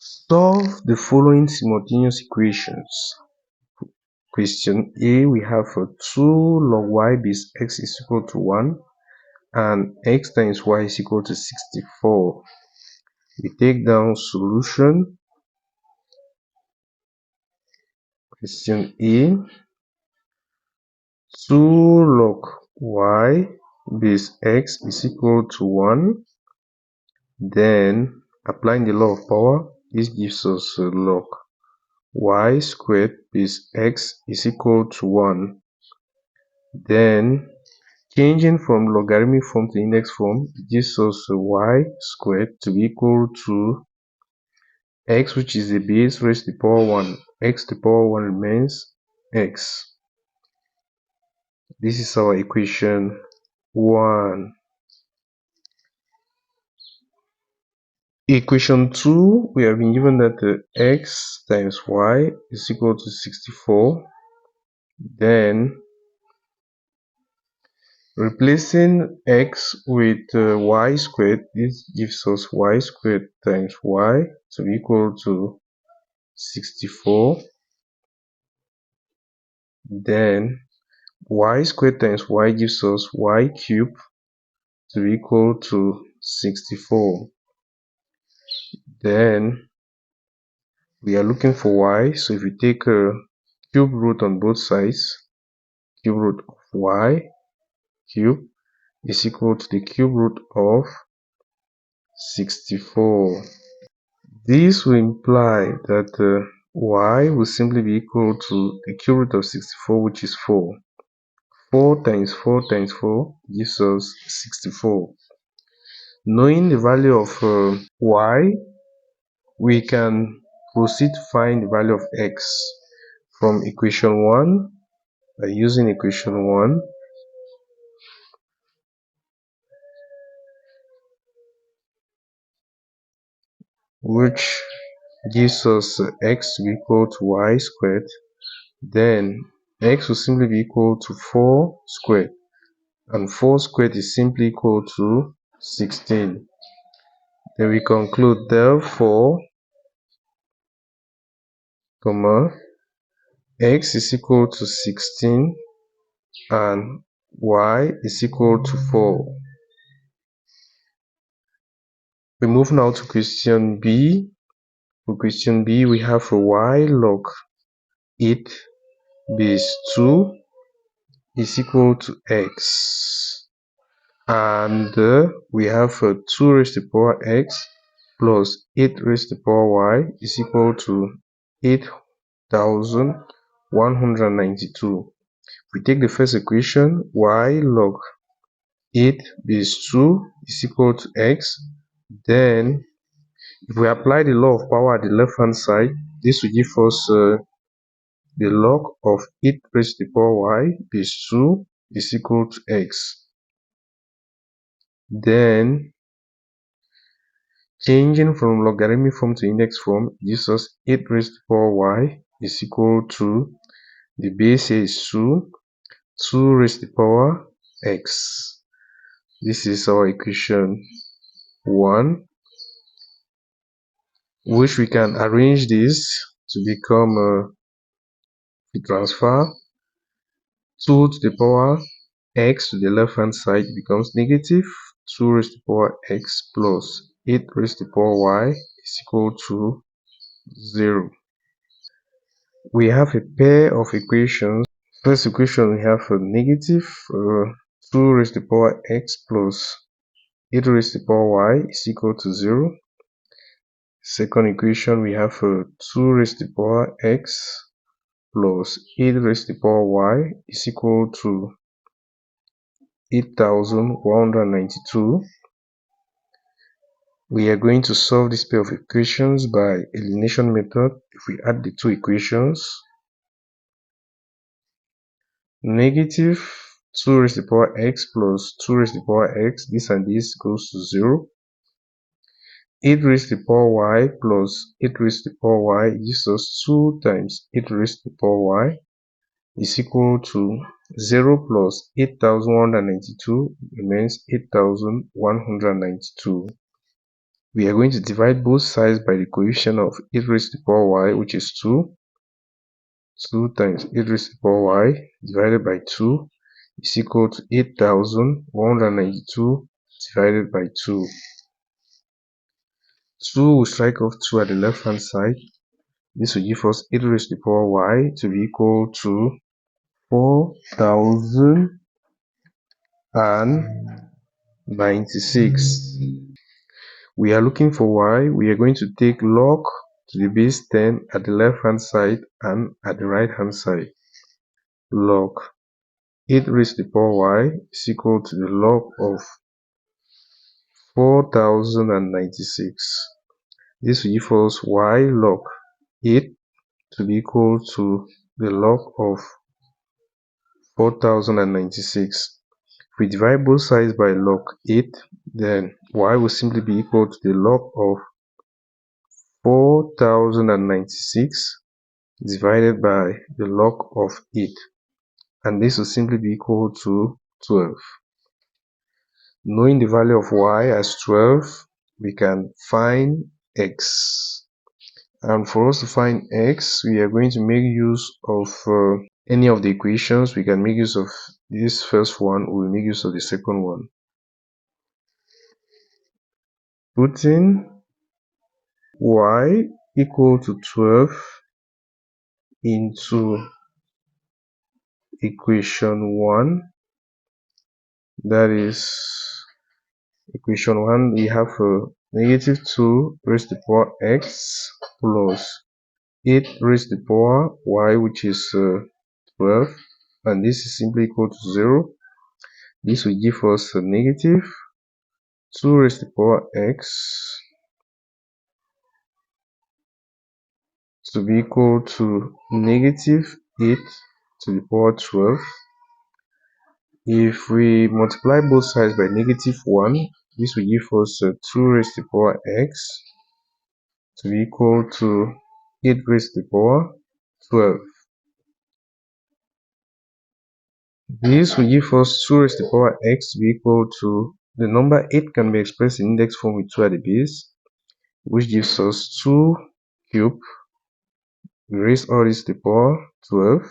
Solve the following simultaneous equations. Question A, we have 2 log y base x is equal to 1 and x times y is equal to 64. We take down solution. Question A, 2 log y base x is equal to 1. Then, applying the law of power, this gives us log y squared base x is equal to 1. Then, changing from logarithmic form to index form, it gives us y squared to be equal to x, which is the base, raised to the power 1. X to the power 1 remains x. This is our equation 1. Equation 2, we have been given that x times y is equal to 64. Then, replacing x with y squared, this gives us y squared times y to be equal to 64. Then, y squared times y gives us y cubed to be equal to 64. Then, we are looking for y, so if we take a cube root on both sides, cube root of y cube is equal to the cube root of 64. This will imply that y will simply be equal to the cube root of 64, which is 4. 4 times 4 times 4 gives us 64. Knowing the value of y, we can proceed to find the value of x from equation 1 by using equation 1. Which gives us x to be equal to y squared. Then x will simply be equal to 4 squared, and 4 squared is simply equal to 16. Then we conclude, therefore, x is equal to 16 and y is equal to 4. We move now to question B. For question B, we have a y log 8 base 2 is equal to x. And we have 2 raised to the power x plus 8 raised to the power y is equal to 8,192. We take the first equation, y log 8 base 2 is equal to x. Then, if we apply the law of power at the left hand side, this will give us the log of 8 raised to the power y base 2 is equal to x. Then, changing from logarithmic form to index form gives us 8 raised to the power y is equal to, the base here is 2, 2 raised to the power x. This is our equation 1, which we can arrange this to become we transfer 2 to the power x to the left hand side becomes negative 2 raised to the power x plus 8 raised to the power y is equal to 0. We have a pair of equations. First equation, we have a negative 2 raised to the power x plus 8 raised to the power y is equal to 0. Second equation, we have a 2 raised to the power x plus 8 raised to the power y is equal to 8,192. We are going to solve this pair of equations by elimination method. If we add the two equations, negative 2 raised to the power x plus 2 raised to the power x, this and this goes to 0. 8 raised to the power y plus 8 raised to the power y gives us 2 times 8 raised to the power y is equal to 0 plus 8,192 remains 8,192. We are going to divide both sides by the coefficient of e raised to the power y, which is 2. 2 times e raised to the power y divided by 2 is equal to 8,192 divided by 2. 2 will strike off 2 at the left hand side. This will give us e raised to the power y to be equal to 4,096. We are looking for y. We are going to take log to the base 10 at the left hand side and at the right hand side. Log 8 raised to the power y is equal to the log of 4,096. This will give us y log 8 to be equal to the log of 4,096. If we divide both sides by log 8, then y will simply be equal to the log of 4,096 divided by the log of 8, and this will simply be equal to 12. Knowing the value of y as 12, we can find x. And for us to find x, we are going to make use of any of the equations. We can make use of this first one, we will make use of the second one. Putting y equal to 12 into equation 1, that is equation 1, we have negative 2 raised to the power x plus 8 raised to the power y, which is 12, and this is simply equal to 0. This will give us a negative 2 raised to the power x to be equal to negative 8 to the power 12. If we multiply both sides by negative 1, this will give us 2 raised to the power x to be equal to 8 raised to the power 12. This will give us 2 raised to the power x to be equal to the number 8 can be expressed in index form with 2 at the base, which gives us 2 cubed. We raise all this to the power 12,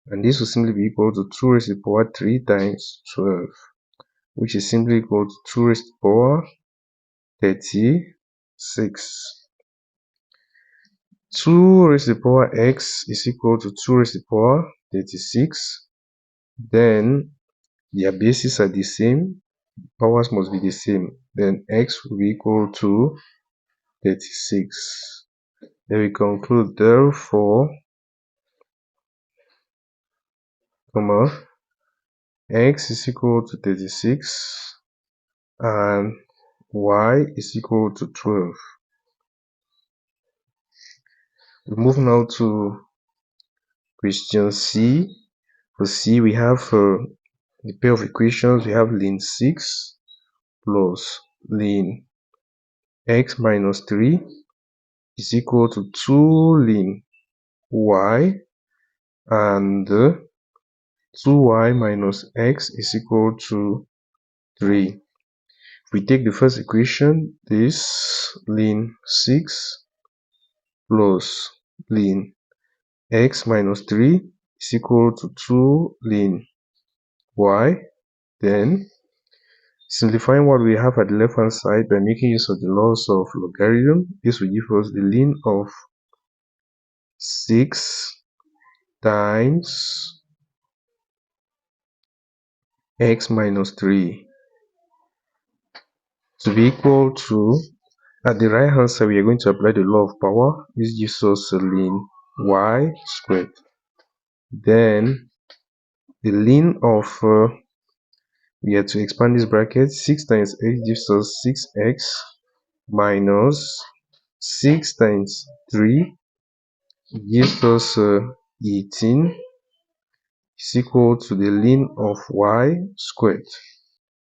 and this will simply be equal to 2 raised to the power 3 times 12, which is simply equal to 2 raised to the power 36. 2 raised to the power x is equal to 2 raised to the power 36. Then their bases are the same, powers must be the same. Then x will be equal to 36. Then we conclude, therefore, x is equal to 36 and y is equal to 12. We move now to question C. For C, we have the pair of equations. We have ln 6 plus ln x minus 3 is equal to 2 ln y, and 2y minus x is equal to 3. If we take the first equation, this ln 6 plus ln x minus 3 is equal to 2 ln y. Then simplifying what we have at the left hand side by making use of the laws of logarithm, this will give us the ln of 6 times x minus 3 to be equal to, at the right hand side we are going to apply the law of power. This gives us ln y squared. Then the ln of we have to expand this bracket. 6 times x gives us 6x minus 6 times 3 gives us 18 is equal to the ln of y squared.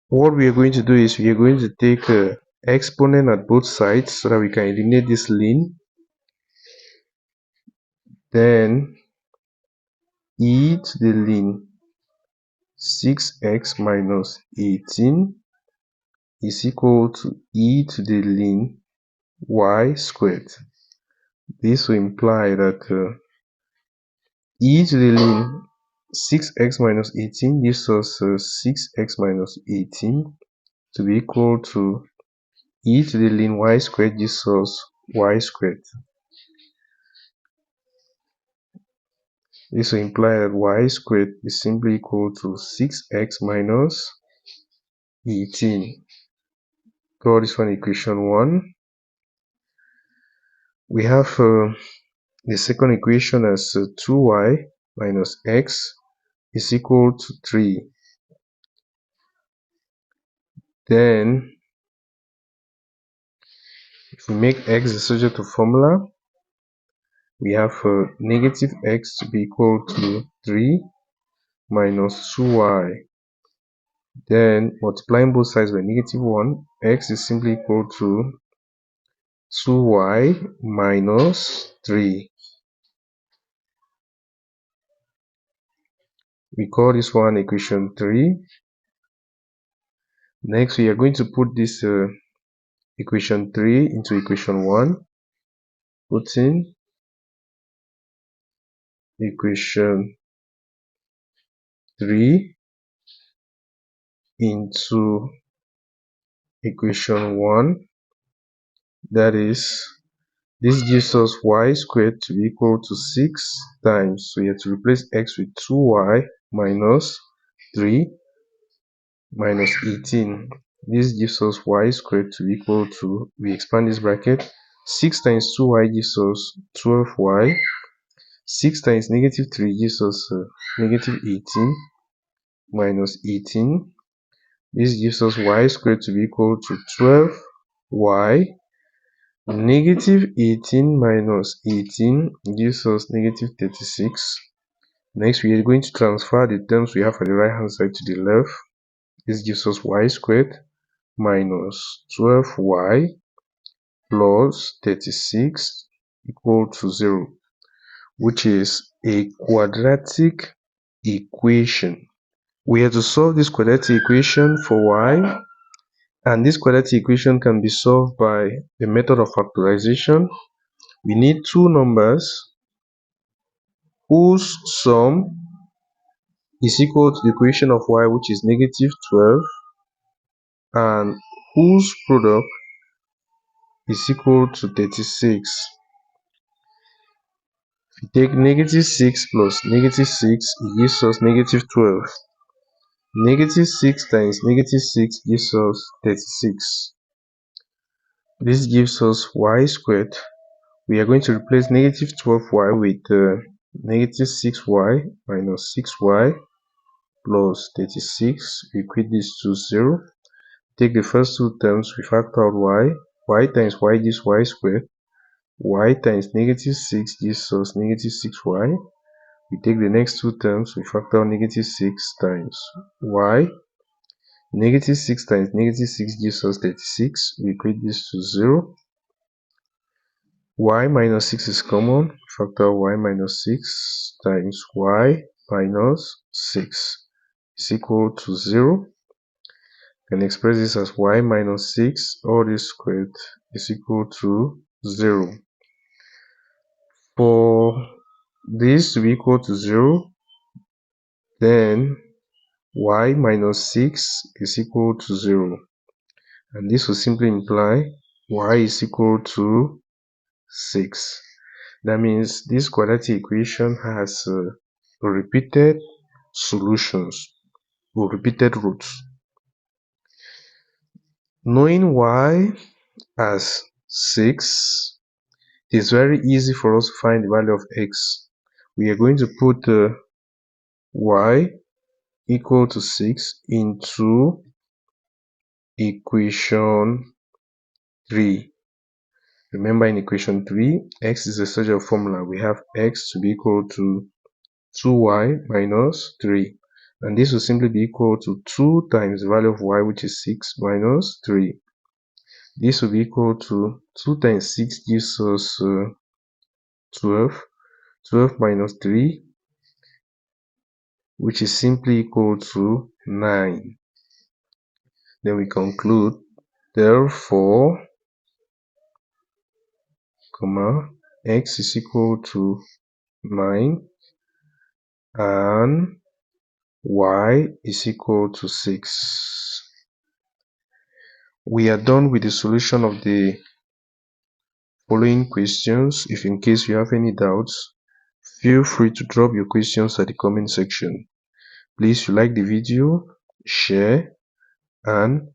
What we are going to do is we are going to take exponent at both sides so that we can eliminate this ln. Then e to the ln 6x minus 18 is equal to e to the ln y squared. This will imply that e to the ln 6x minus 18 gives us 6x minus 18 to be equal to e to the ln y squared gives us y squared. This will imply that y squared is simply equal to 6x minus 18. Call this one equation 1. We have the second equation as 2y minus x is equal to 3. Then, if we make x the subject of formula, we have negative x to be equal to 3 minus 2y. Then, multiplying both sides by negative 1, x is simply equal to 2y minus 3. We call this one equation 3. Next, we are going to put this equation 3 into equation 1. Putting equation 3 into equation 1. That is, this gives us y squared to be equal to 6 times. So you have to replace x with 2y minus 3 minus 18. This gives us y squared to be equal to, we expand this bracket, 6 times 2y gives us 12y. 6 times negative 3 gives us negative 18 minus 18. This gives us y squared to be equal to 12y. Negative 18 minus 18 gives us negative 36. Next, we are going to transfer the terms we have at the right hand side to the left. This gives us y squared minus 12y plus 36 equal to 0, which is a quadratic equation. We have to solve this quadratic equation for y, and this quadratic equation can be solved by the method of factorization. We need two numbers whose sum is equal to the equation of y, which is negative 12, and whose product is equal to 36. If we take negative 6 plus negative 6, it gives us negative 12. Negative 6 times negative 6 gives us 36. This gives us y squared. We are going to replace negative 12y with negative 6y minus 6y plus 36. We equate this to 0. Take the first two terms, we factor out y. Y times y gives y squared. Y times negative 6 gives us negative 6y. We take the next two terms, we factor out negative 6 times y. Negative 6 times negative 6 gives us 36. We equate this to 0. Y minus 6 is common. Factor y minus 6 times y minus 6 is equal to 0. Can express this as y minus 6 all this squared is equal to 0. For this to be equal to 0, then y minus 6 is equal to 0. And this will simply imply y is equal to 6. That means this quadratic equation has repeated solutions or repeated roots. Knowing y as 6, it is very easy for us to find the value of x. We are going to put y equal to 6 into equation 3. Remember, in equation 3, x is the surrogate formula. We have x to be equal to 2y minus 3. And this will simply be equal to 2 times the value of y, which is 6, minus 3. This will be equal to 2 times 6 gives us 12. 12 minus 3, which is simply equal to 9. Then we conclude Therefore, x is equal to 9 and y is equal to 6. We are done with the solution of the following questions. If in case you have any doubts, feel free to drop your questions at the comment section. Please like the video, share, and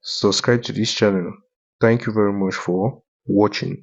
subscribe to this channel. Thank you very much for watching.